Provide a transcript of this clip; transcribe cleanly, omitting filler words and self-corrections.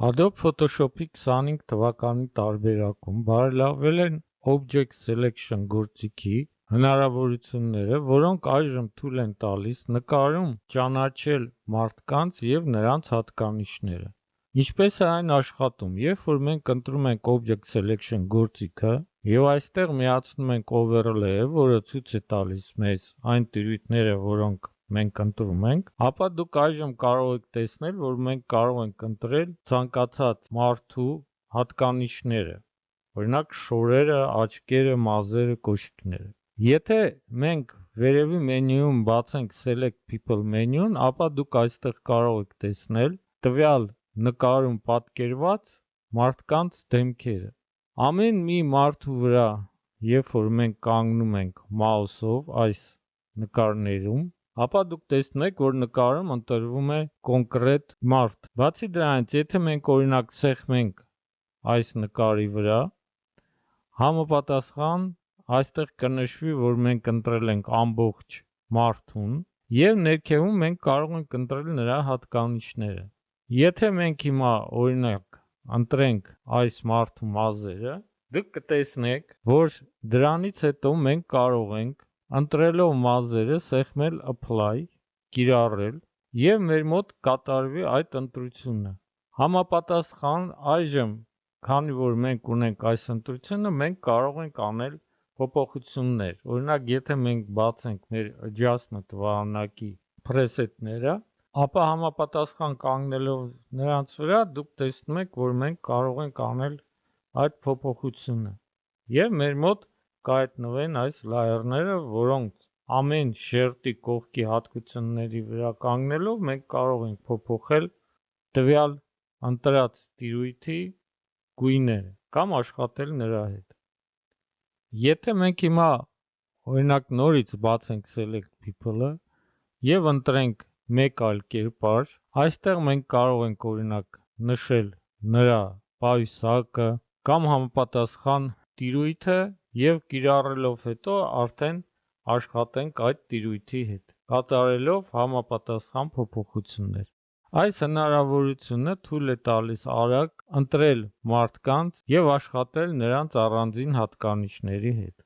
Adobe Photoshop-ի 25 թվականի տարբերակում բարելավել են Object Selection գործիքի հնարավորությունները, որոնք այժմ թույլ են տալիս նկարում ճանաչել մարդկանց և նրանց հատկանիշները։ Ինչպես է այն աշխատում, երբ որ մենք ընտրում ենք Object Selection գործիքը և այստեղ միացնում ենք overlay-ը, որը ցույց է տալիս մեզ այն տիրույթները, որոնք մենք ընտրում ենք, ապա դուք այժմ կարող եք տեսնել, որ մենք կարող ենք ընտրել ցանկացած մարդու հատկանիշները, օրինակ շորերը, աչքերը, մազերը, կոշիկները։ Եթե մենք վերևի մենյուում բացենք Select People մենյուն, ապա դուք այստեղ կարող եք տեսնել տվյալ նկարում պատկերված մարդկանց դեմքերը։ Ամեն մի մարդու վրա, երբ որ մենք կանգնում ենք մաուսով այս նկարներում, ապա դուք տեսնում եք, որ նկարում ընտրվում է կոնկրետ մարդ։ Բացի դրանից, եթե մենք օրինակ սեղմենք այս նկարի վրա, համապատասխան այստեղ կնշվի, որ մենք ընտրել ենք ամբողջ մարդուն և ներքևում մենք կարող ենք ընտրել նրա հատկանիշները։ Եթե մենք հիմա օրինակ ընտրենք այս մարդու մազերը, դուք կտեսնեք, որ դրանից հետո մենք կարող ենք ընտրելով մազերը սեղմել Apply, կիրառել և մեր մոտ կատարվի այդ ընտրությունը։ Համապատասխան այժմ, քանի որ մենք ունենք այս ընտրությունը, մենք կարող ենք անել փոփոխություններ։ Օրինակ, եթե մենք բացենք մեր Adjustment վահանակի preset-ները, ապա համապատասխան կանգնելով նրանց վրա, դուք տեսնում եք, որ մենք կարող ենք անել այդ փոփոխությունը և մեր մոտ կհայտնվեն այս լայերները, որոնց ամեն շերտի կողքի հատկությունների վրա կանգնելով մենք կարող ենք փոփոխել տվյալ ընտրած տիրույթի գույները կամ աշխատել նրա հետ։ Եթե մենք հիմա օրինակ նորից բացենք Select People-ը և ընտրենք մեկ այլ կերպար, այստեղ մենք կարող ենք օրինակ նշել նրա պայուսակը կամ համապատասխան տիրույթը և կիրառելով հետո արդեն աշխատենք այդ տիրույթի հետ, կատարելով համապատասխան փոփոխություններ։ Այս հնարավորությունը թույլ է տալիս արագ ընտրել մարդկանց և աշխատել նրանց առանձին հատկանիշների հետ։